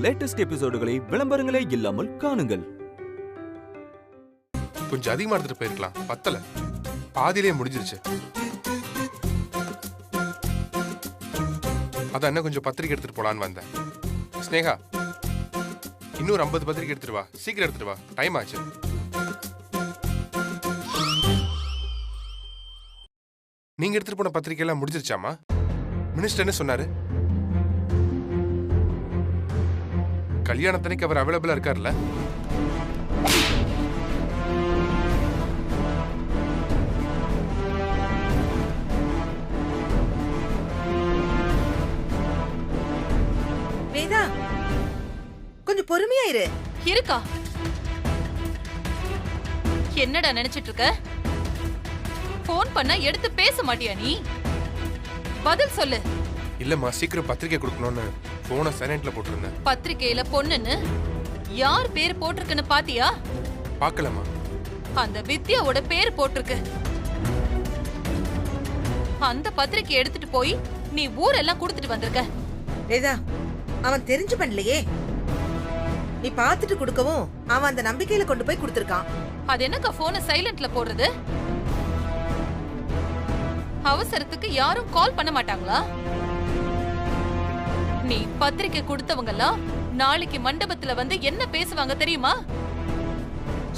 Latest எபிசோடுகளை விளம்பரங்களே இல்லாமல் காணுங்கள். கொஞ்சம் அதிகமா எடுத்துட்டு போயிருக்கலாம், பத்தல, பாதியிலே முடிஞ்சிருச்சு. அதான் என்ன கொஞ்சம் பத்திரிக்கை எடுத்துட்டு போலான்னு வந்தேன். ஸ்னேகா, இன்னொரு 50 பத்திரிக்கை எடுத்துட்டு வா, சீக்கிரம் எடுத்துட்டு வா, டைம் ஆச்சு. நீங்க எடுத்துட்டு போன பத்திரிக்கை எல்லாம் முடிஞ்சிருச்சாமா? மினிஸ்டர் என்ன சொன்னாரு? கல்யாணத்தனைக்கு அவர் அவைலபிளா இருக்காருல்ல? வேதா, கொஞ்சம் பொறுமையா இரு. இருக்கா? என்னடா நினைச்சிட்டு இருக்க? போன் பண்ண எடுத்து பேச மாட்டியா நீ? பதில் சொல்லு. இல்லம்மா, சீக்கிரம் பத்திரிக்கை கொடுக்கணும்னு போனை சைலண்ட்ல போட்டிருந்தேன். பத்திரிக்கையில பொண்ணுன்னு யார் பேர் போட்டிருக்குன்னு பாத்தியா? பாக்கலமா. அந்த வித்யாவோட பேர் போட்டிருக்கு. அந்த பத்திரிக்கை எடுத்துட்டு போய் நீ ஊரெல்லாம் கொடுத்துட்டு வந்திருக்க. வேதா, அவன் தெரிஞ்சு பண்ணலையே. நீ பாத்துட்டு கொடுக்கவும் அவன் அந்த நம்பிக்கையில கொண்டு போய் கொடுத்திருக்கான். அது என்னக்கா போனை சைலண்ட்ல போடுறது? அவசரத்துக்கு யாரும் கால் பண்ண மாட்டாங்களா? நீ பத்திரிக்கை கொடுத்தவங்க எல்லாம் நாளைக்கு மண்டபத்துல வந்து என்ன பேசுவாங்க தெரியுமா?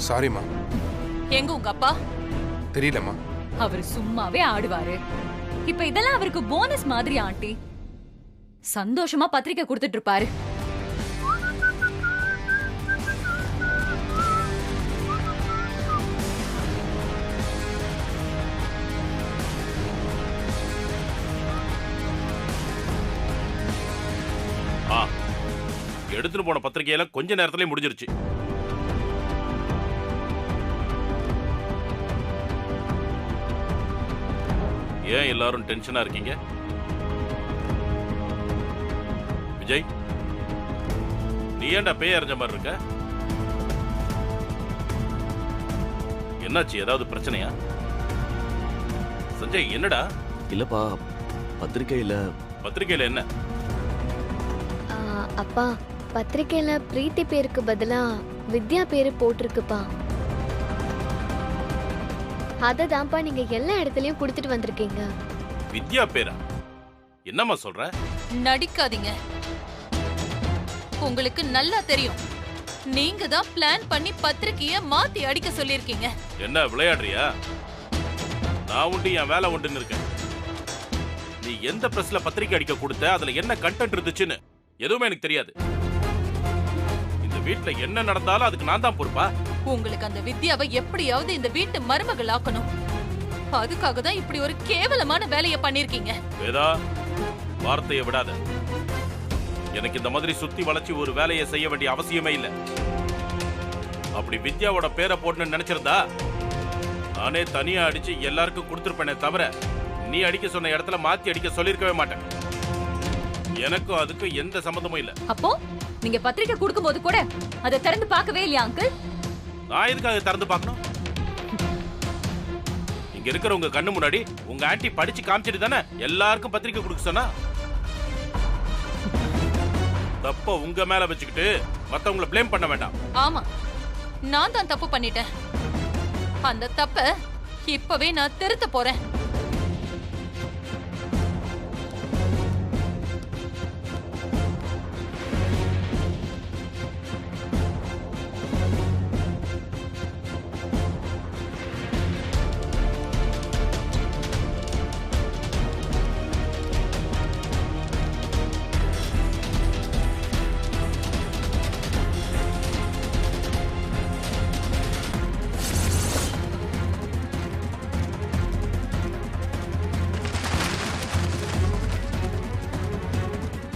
சாரிமா. எங்க உங்க அப்பா? தெரியலமா. அவர் சும்மாவே ஆடுவாரு. இப்ப இதெல்லாம் அவருக்கு போனஸ் மாதிரி ஆண்டி. சந்தோஷமா பத்திரிக்கை கொடுத்துட்டு இருப்பாரு. எடுத்துட்டு போன பத்திரிகையில கொஞ்ச நேரத்திலே முடிஞ்சிருச்சு. ஏன் எல்லாரும் டென்ஷனா இருக்கீங்க? விஜய், நீ ஏன்டா பேய் அறிஞ்ச மாதிரி இருக்க? என்னாச்சு? ஏதாவது பிரச்சனையா? சஞ்சய், என்னடா? இல்லப்பா, பத்திரிக்கையில என்ன? அப்பா, பத்திரிக்கையில பிரீத்தி பேருக்கு பதிலா வித்யா பேரு போட்டிருக்குப்பா. அததான்ப்பா நீங்க எல்லா இடத்துலயும் கொடுத்துட்டு வந்திருக்கீங்க. வித்யா பேரா? என்னம்மா சொல்ற? நடிக்காதீங்க. உங்களுக்கு நல்லா தெரியும், நீங்க தான் பிளான் பண்ணி பத்திரிக்கைய மாத்தி அடிக்க சொல்லிருக்கீங்க. என்ன விளையாடுறியா? நான் உண்டு, என் வேலை உண்டுன்னு இருக்கேன். நீ எந்த பிரஸ்ல பத்திரிக்கை அடிக்க கொடுத்த, அதுல என்ன கண்டென்ட் இருந்துச்சுன்னு எதுவுமே எனக்கு தெரியாது. இந்த வீட்டுல என்ன நடந்தாலும் அதுக்கு நான் தான் பொறுப்பா? உங்களுக்கு அந்த வித்யாவை எப்படியாவது இந்த வீட்டு மருமகள் ஆக்கணும். அதுக்காக தான் இப்படி ஒரு கேவலமான வேலையை பண்ணிருக்கீங்க. வேதா, வார்த்தையை விடாத. எனக்கு இந்த மாதிரி சுத்தி வளைச்சு ஒரு வேலையை செய்ய வேண்டிய அவசியமே இல்லை. அப்படி வித்யாவோட பேரை போடணும்னு நினைச்சிருந்தா நானே தனியா அடிச்சு எல்லாருக்கும் கொடுத்துருப்பேனே தவிர, நீ அடிக்க சொன்ன இடத்துல மாத்தி அடிக்க சொல்லிருக்கவே மாட்டேன். எனக்கும் அதுக்கும் எந்த சம்பந்தமும் இல்ல. அப்போ நீங்க பத்திரிக்கை கொடுக்கும் போது கூட அதை திறந்து பார்க்கவே இல்லையா அங்கிள்? நான் எதுக்காக திறந்து பார்க்கணும்? இங்க இருக்கிற உங்க கண்ணு முன்னாடி உங்க ஆன்ட்டி படிச்சு காமிச்சிட்டு தானே எல்லாருக்கும் பத்திரிக்கை கொடுக்க சொன்னா. தப்ப உங்க மேல வச்சுக்கிட்டு மத்தவங்களை ப்ளேம் பண்ண வேண்டாம். ஆமா, நான் தான் தப்பு பண்ணிட்டேன். அந்த தப்ப இப்பவே நான் திருத்த போறேன்.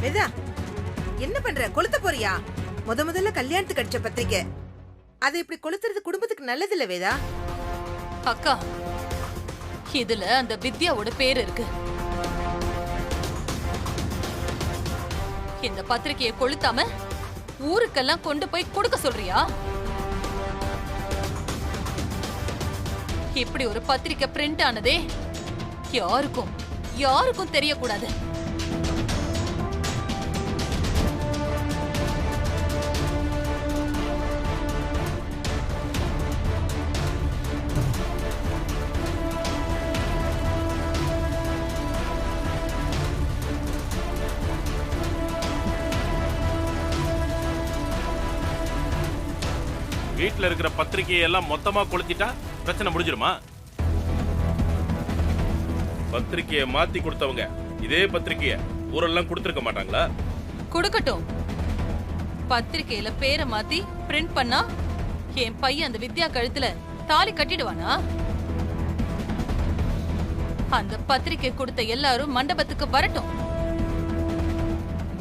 வேதா, என்ன பண்ற? கொளுத்த போறியா? முதல்ல கல்யாணத்துக்கு அடிச்ச பத்திரிக்கை, அதை இப்படி கொளுத்துறது குடும்பத்துக்கு நல்லது இல்ல வேதா. அக்கா, இதுல அந்த வித்யாவோட பேர் இருக்கு. இந்த பத்திரிக்கையை கொளுத்தாம ஊருக்கெல்லாம் கொண்டு போய் கொடுக்க சொல்றியா? இப்படி ஒரு பத்திரிக்கை பிரிண்ட் ஆனதே யாருக்கும் தெரியக்கூடாது. வீட்டுல இருக்கிற பத்திரிகையை எல்லாம் மொத்தமா கொளுத்திட்டா பிரச்சனை முடிஞ்சிருமா? பத்திரிகையை மாத்தி கொடுத்தவங்க இதே பத்திரிகையை ஊரெல்லாம் கொடுத்திருக்க மாட்டாங்களா? கொடுக்கட்டும். பத்திரிக்கையில பேரை மாத்தி பிரிண்ட் பண்ணா என் பையன் அந்த வித்யா கழுத்துல தாலி கட்டிடுவானா? அந்த பத்திரிக்கை கொடுத்த எல்லாரும் மண்டபத்துக்கு வரட்டும்.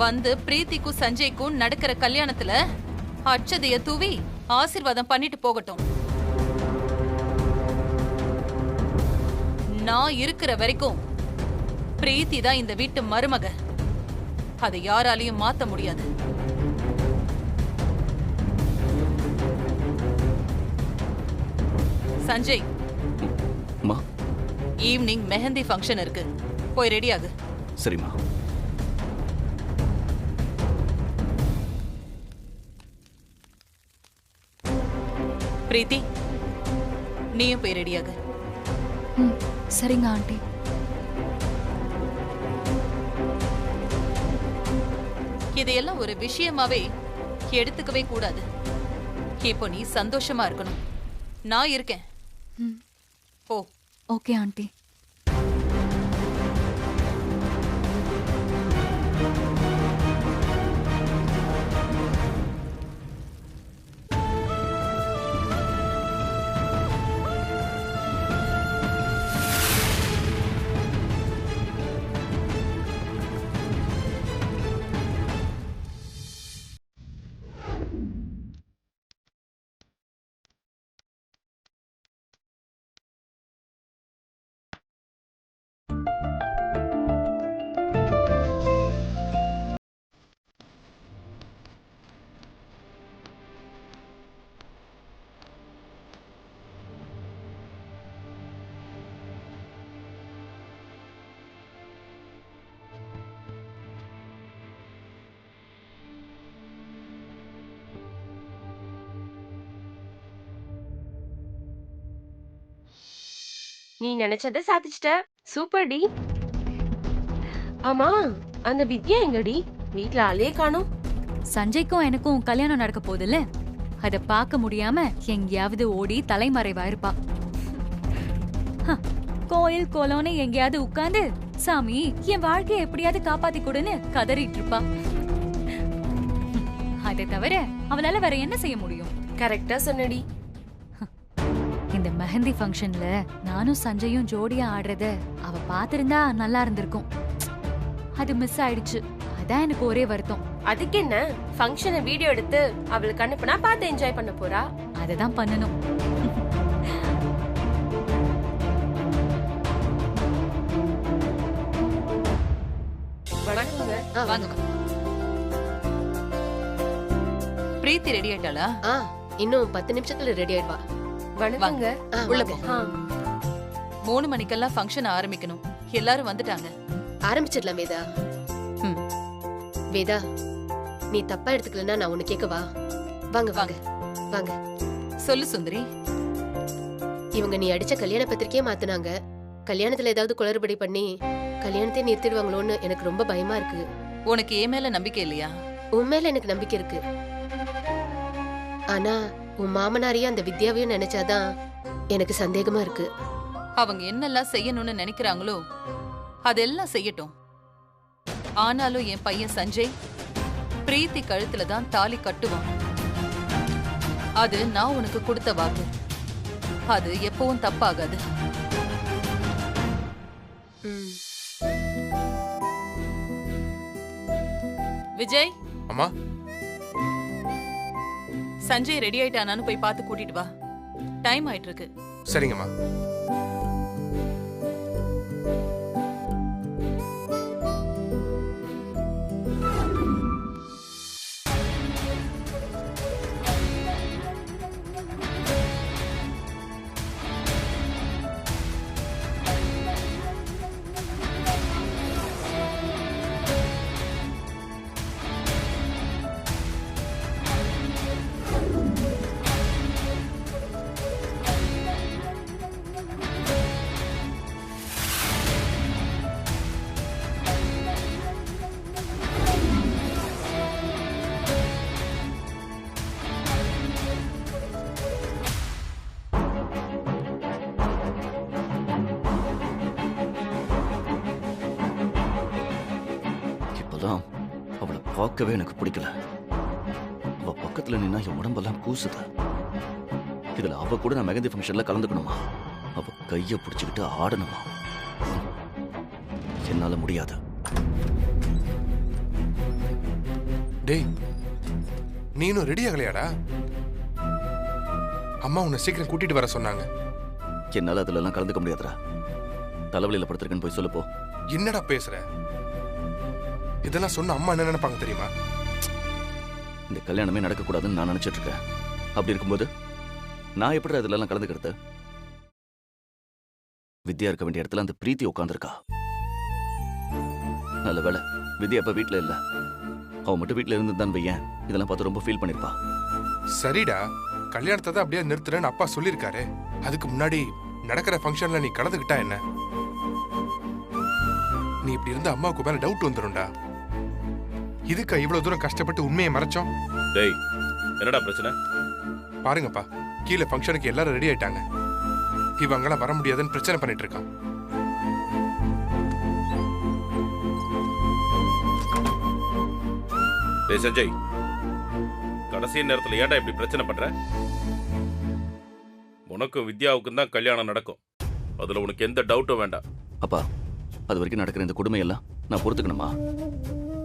வந்து பிரீத்திக்கும் சஞ்சய்க்கும் நடக்கிற கல்யாணத்துல அட்சதைய தூவி ஆசீர்வாதம் பண்ணிட்டு போகட்டும். நான் இருக்கிற வரைக்கும் பிரீத்தி தான் இந்த வீட்டு மருமக. அதை யாராலையும் மாத்த முடியாது. சஞ்சய், அம்மா. ஈவினிங் மெஹந்தி ஃபங்க்ஷன் இருக்கு, போய் ரெடி ஆகு. சரிம்மா. பிரீத்தி, நீயும் போய் ரெடி ஆகு. சரிங்க ஆண்டி. இதையெல்லாம் ஒரு விஷயமாவே எடுத்துக்கவே கூடாது. இப்போ நீ சந்தோஷமா இருக்கணும். நான் இருக்கேன். போ. Okay aunty. நீ நினைச்சத சாதிச்சிட்ட. Super D. ஆமா, அந்த வித்யா எங்கடி? வீட்ல ஆளே காணோம். சஞ்சய்க்கும் எனக்கும் கல்யாணம் நடக்க போகுதுல்ல, அத பார்க்க முடியாம எங்கேயாவது ஓடி தலைமறைவாயிருப்பா. கோயில் கோலம்னு எங்கேயாவது உட்கார்ந்து சாமி என் வாழ்க்கையை எப்படியாவது காப்பாத்தி கொடுன்னு கதறிட்டு இருப்பா. அதை தவிர அவளால வேற என்ன செய்ய முடியும்? கரெக்டா சொன்னடி. இந்த மெஹந்தி ஃபங்க்ஷன்ல நானும் சஞ்சயும் ஜோடியா ஆடுறத அவ பாத்திருந்தா நல்லா இருந்திருக்கும். அது மிஸ் ஆயிடுச்சு. அதான் எனக்கு ஒரே வருத்தம். அதுக்கு என்ன, ஃபங்க்ஷனை வீடியோ எடுத்து அவளுக்கு அனுப்புனா பார்த்து என்ஜாய் பண்ண போறா. அததான் பண்ணணும். வாங்க. பிரீத்தி ரெடி ஆயிட்டாளா? இன்னும் 10 நிமிஷத்துல ரெடி ஆயிடுவா. வணக்கங்க. உள்ள போ. 3 மணிக்கெல்லாம் ஃபங்க்ஷன் ஆரம்பிக்கணும். எல்லாரும் வந்துட்டாங்க. ஆரம்பிச்சிடலாம் வேதா. வேதா, நீ தப்பா எடுத்துக்கலன்னா நான் உன்னை கேட்கவா? வாங்க வாங்க வாங்க. சொல்லு சுந்தரி. இவங்க நீ அடிச்ச கல்யாண பத்திரிக்கையே மாத்துனாங்க. கல்யாணத்துல ஏதாவது குளறுபடி பண்ணி கல்யாணத்தை நிறுத்திடுவாங்களோன்னு எனக்கு ரொம்ப பயமா இருக்கு. உனக்கு ஏன் மேல நம்பிக்கை இல்லையா? உன் மேல எனக்கு நம்பிக்கை இருக்கு. ஆனா உன் மாமனாரையும் அந்த வித்யாவையும் நினைச்சாதான் எனக்கு சந்தேகமா இருக்கு. அவங்க என்னெல்லாம் செய்யணும்னு நினைக்கிறாங்களோ அதெல்லாம் செய்யட்டும். ஆனாலும் என் பையன் சஞ்சய் பிரீத்தி கழுத்துல தான் தாலி கட்டுவான். அது நான் உனக்கு கொடுத்த வாக்கு. அது எப்பவும் தப்பாகாது. விஜய். அம்மா. சஞ்சய் ரெடி ஆயிட்டானான்னு போய் பார்த்து கூட்டிட்டு வா. டைம் ஆயிட்டு இருக்கு. சரிங்கம்மா. பார்க்கவே எனக்கு பிடிக்கல. அவ பக்கத்துல நின்னா என் உடம்பெல்லாம் கூசுது. இதுல அவ கூட நான் மெஹந்தி ஃபங்க்ஷன்ல கலந்துக்கணுமா? அவ கைய பிடிச்சுக்கிட்டு ஆடணுமா? என்னால முடியாது. டேய், நீனும் ரெடி ஆகலையாடா? அம்மா உன்னை சீக்கிரம் கூட்டிட்டு வர சொன்னாங்க. என்னால அதுல எல்லாம் கலந்துக்க முடியாதுடா. தலைவலியில படுத்திருக்கேன்னு போய் சொல்லப்போ. என்னடா பேசுற? இதெல்லாம் சொன்ன அம்மா என்ன நினைப்பாங்க தெரியுமா? இந்த கல்யாணமே நடக்கக்கூடாதுன்னு நான் நினைச்சிட்டு இருக்கேன். அப்படி இருக்கும்போது நான் எப்படி அதுல எல்லாம் கலந்துக்கிறது? வித்யா இருக்க வேண்டிய இடத்துல அந்த பிரீத்தி உட்காந்துருக்கா. நல்ல வேலை வித்யா அப்ப வீட்டுல இல்ல. அவ மட்டும் வீட்டுல இருந்து தான் வையேன், இதெல்லாம் பார்த்து ரொம்ப ஃபீல் பண்ணிருப்பா. சரிடா, கல்யாணத்தை தான் அப்படியே நிறுத்துறேன்னு அப்பா சொல்லியிருக்காரு. அதுக்கு முன்னாடி நடக்கிற ஃபங்க்ஷன்ல நீ கலந்துக்கிட்டா என்ன? நீ இப்படி இருந்தா அம்மாவுக்கு மேல டவுட் வந்துடும்டா. இதுக்கா இவ்வளவு தூரம் கஷ்டப்பட்டு உண்மையை மறைச்சோம்? டேய், என்னடா பிரச்சனை? பாருங்கப்பா, கீழே ஃபங்க்ஷனுக்கு எல்லாரும் ரெடி ஆயிட்டாங்க. இவங்கெல்லாம் வர முடியாதுன்னு பிரச்சனை பண்ணிட்டு இருக்கான். டேய் சஞ்சய், கடைசி நேரத்துல ஏன்டா இப்படி பிரச்சனை பண்ற? உனக்கும் வித்யாவுக்கும் தான் கல்யாணம் நடக்கும். அதுல உனக்கு எந்த டவுட்டும் வேண்டாம். அப்பா, அது வரைக்கும் நடக்கிற இந்த கொடுமையெல்லாம் நான் பொறுத்துக்கணுமா?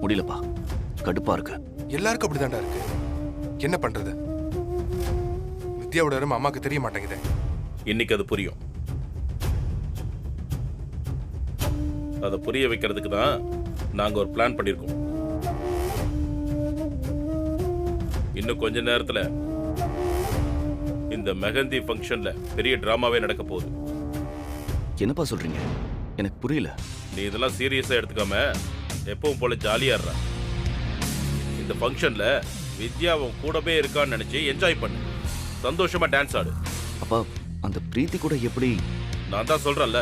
முடியலப்பா, கடுப்பா இருக்கு. எல்லாருக்கும் அப்படிதான்டா இருக்கு. என்ன பண்றது? வித்யாவோட அருமை அம்மாக்கு தெரிய மாட்டேங்குது. இன்னைக்கு அது புரியும். அதை புரிய வைக்கிறதுக்கு தான் நாங்க ஒரு பிளான் பண்ணிருக்கோம். இன்னும் கொஞ்ச நேரத்துல இந்த மெஹந்தி ஃபங்க்ஷன்ல பெரிய டிராமாவே நடக்க போகுது. என்னப்பா சொல்றீங்க? எனக்கு புரியல. நீ இதெல்லாம் சீரியஸா எடுத்துக்காம எப்பவும் போல ஜாலியா இருற. இந்த ஃபங்க்ஷன்ல வித்யா அவன் கூடவே இருக்கான்னு நினைச்சு என்ஜாய் பண்ணு. சந்தோஷமா டான்ஸ் ஆடு. அப்பா, அந்த பிரீத்தி கூட எப்படி? நான் தான் சொல்றேன்ல.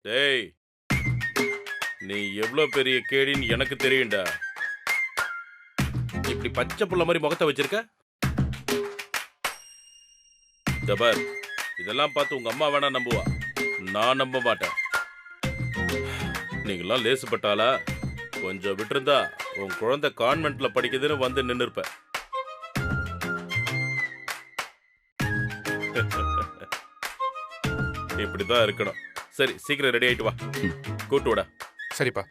டேய், நீ எவ்வளவு பெரிய கேடின்னு எனக்கு தெரியும்டா. இப்படி பச்சை புள்ள மாதிரி முகத்தை வச்சிருக்க. ஜபர், இதெல்லாம் பார்த்து உங்க அம்மா வேணா நம்புவா, நான் நம்ப மாட்டேன். நீங்களாம் லேசுப்பட்டாளா? கொஞ்சம் விட்டுருந்தா உன் குழந்தை கான்வென்ட்ல படிக்குதுன்னு வந்து நின்று இருப்ப. இப்படிதான் இருக்கணும். சரி, சீக்கிரம் ரெடி ஆயிட்டு வா. கூட்டு விட. சரிப்பா.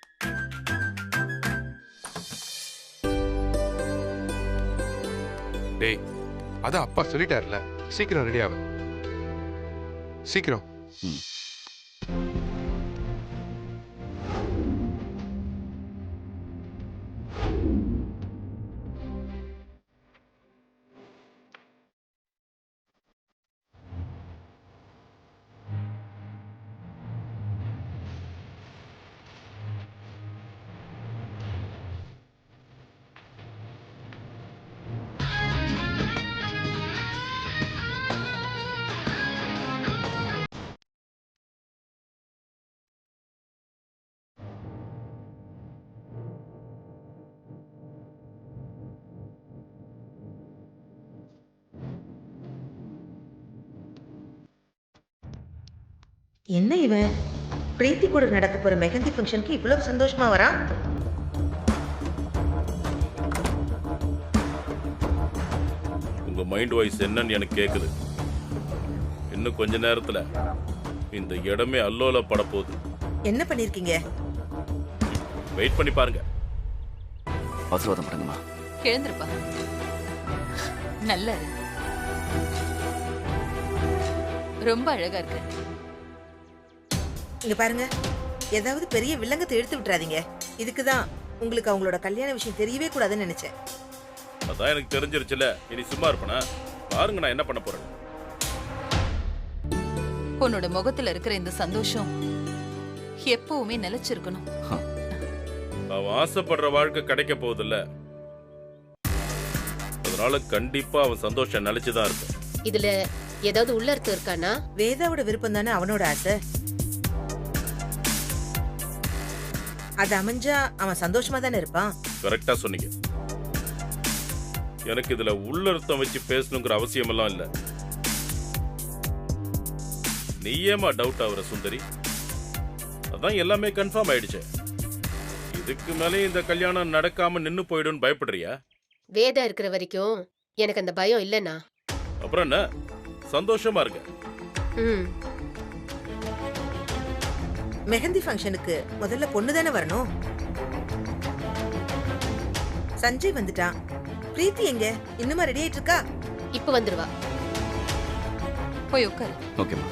டேய், அதான் அப்பா சொல்லிட்டாருல, சீக்கிரம் ரெடி ஆகு. சீக்கிரம். என்ன இவன் பிரீத்தி கூட நடக்க போற மெஹந்தி ஃபங்க்ஷனுக்கு இவ்வளவு சந்தோஷமா வரான்? உங்க மைண்ட் வாய்ஸ் என்னன்னு எனக்கு கேக்குது. இன்னும் கொஞ்ச நேரத்துல இந்த இடமே அல்லோல பட போகுது. என்ன பண்ணிருக்கீங்க? வெயிட் பண்ணி பாருங்க. ஆசீர்வாதம் பண்ணுங்கம்மா. எழுந்திருப்பா. நல்லா இரு. ரொம்ப அழகா இருக்கு. இங்க பாருங்க, ஏதாவது பெரிய வில்லங்கத்தை எடுத்து விட்டுறாதீங்க. இதுக்குதான் உங்களுக்கு அவங்களோட கல்யாண விஷயம் தெரியவே கூடாதுன்னு நினைச்சேன். அதான் எனக்கு தெரிஞ்சிருச்சுல, இனி சும்மா இருப்பனா? பாருங்க நான் என்ன பண்ண போறேன். உன்னோட முகத்துல இருக்கிற இந்த சந்தோஷம் எப்பவுமே நிலைச்சிருக்கணும். அவன் ஆசைப்படுற வாழ்க்கை கிடைக்க போகுதுல்ல, அதனால கண்டிப்பா அவன் சந்தோஷம் நிலைச்சுதான் இருக்கும். இதுல ஏதாவது உள்ள அர்த்தம் இருக்கானா? வேதாவோட விருப்பம் தானே அவனோட ஆசை. அது அமைஞ்சா அவன் சந்தோஷமா தானே இருப்பான். கரெக்டா சொன்னீங்க. எனக்கு இதுல உள்ளர்த்தம் வச்சு பேசணுங்கிற அவசியம் எல்லாம் இல்ல. நீ ஏமா டவுட் ஆகுற சுந்தரி? அதான் எல்லாமே கன்ஃபார்ம் ஆயிடுச்சு. இதுக்கு மேலே இந்த கல்யாணம் நடக்காம நின்னு போயிடும்னு பயப்படுறியா? வேதா இருக்கிற வரைக்கும் எனக்கு அந்த பயம் இல்லைண்ணா. அப்புறம் என்ன, சந்தோஷமா இருக்க. ம். மெஹந்தி ஃபங்க்ஷனுக்கு முதல்ல பொண்ணு தானே வரணும். சஞ்சய் வந்துட்டான். பிரீத்தி எங்க? இன்னுமா ரெடி ஆயிட்டு இருக்கா? இப்ப வந்துருவா. போய் உட்காரு. ஓகேம்மா.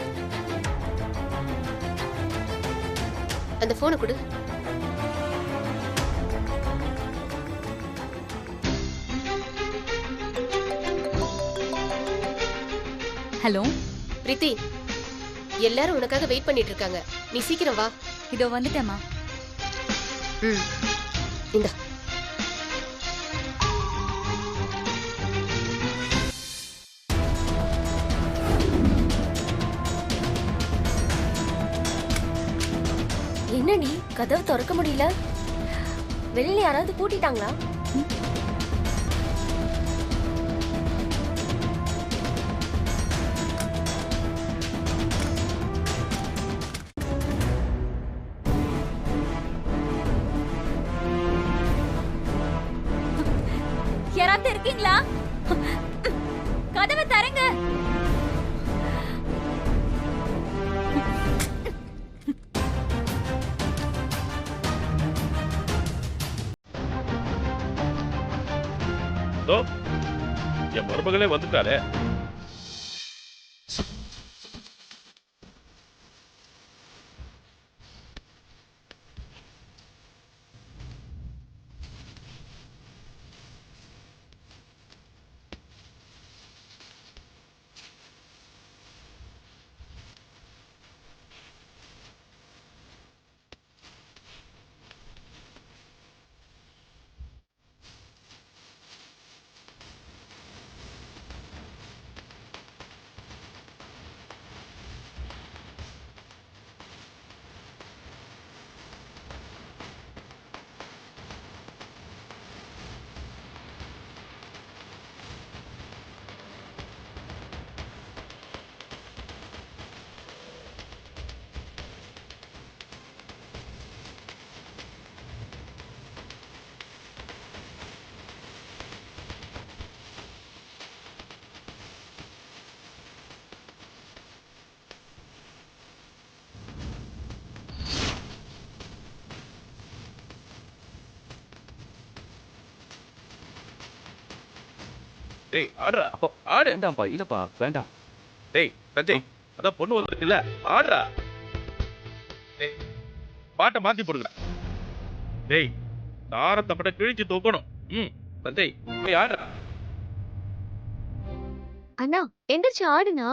அந்த போனை கொடு. ஹலோ பிரீத்தி, எல்லாரும் உனக்காக வெயிட் பண்ணிட்டு இருக்காங்க. நீ சீக்கிரம் வா. இதோ வந்துட்டேம்மா. ம். இந்தா. என்னடி கதவு திறக்க முடியல? வெளியில யாராவது பூட்டிட்டாங்களா? யாராவது இருக்கீங்களா? கதவை தரங்க. தோ, என் மருமகளே வந்துட்டாளே. டேய், ஆடுறா. ஆடு. வேண்டாம்ப்பா, இல்லப்பா, வேண்டாம். டேய் சஞ்சய், அதான் பொண்ணு வந்துருக்குல்ல, ஆடுறா. டேய், பாட்டை மாத்தி போடுங்க. டேய், தாரத்தை மட்டும் கிழிச்சு தூக்கணும். ம், சஞ்சய் போய் ஆடுறா. அண்ணா எந்திரிச்சு ஆடுனா.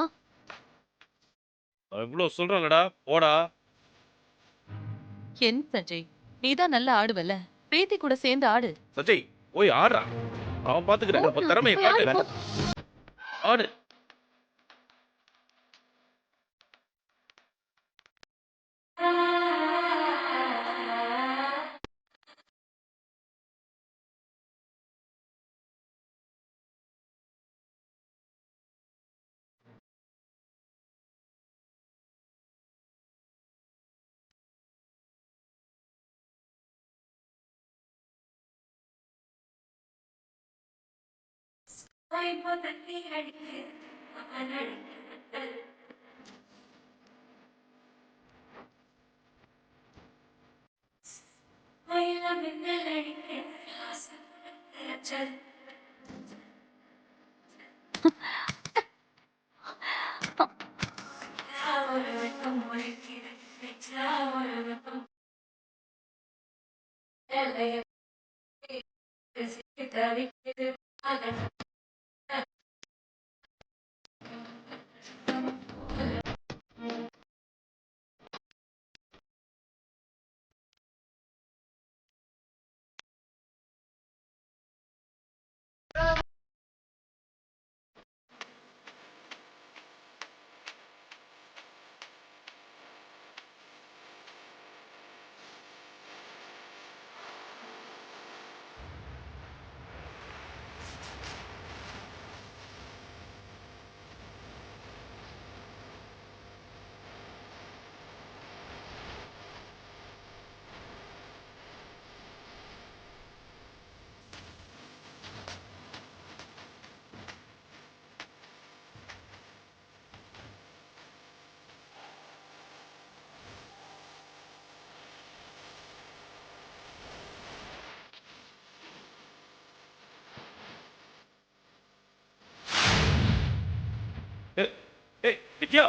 நான் இவ்வளவு சொல்றேன்லடா, போடா. என் சஞ்சய், நீதான் நல்லா ஆடுவல்ல, பிரீத்தி கூட சேர்ந்து ஆடு. சஞ்சய் போய் ஆடுறா. அவன் பாத்துக்கிறேன். அப்ப திறமையை காட்டு. ஆடு. ஏய் வித்யா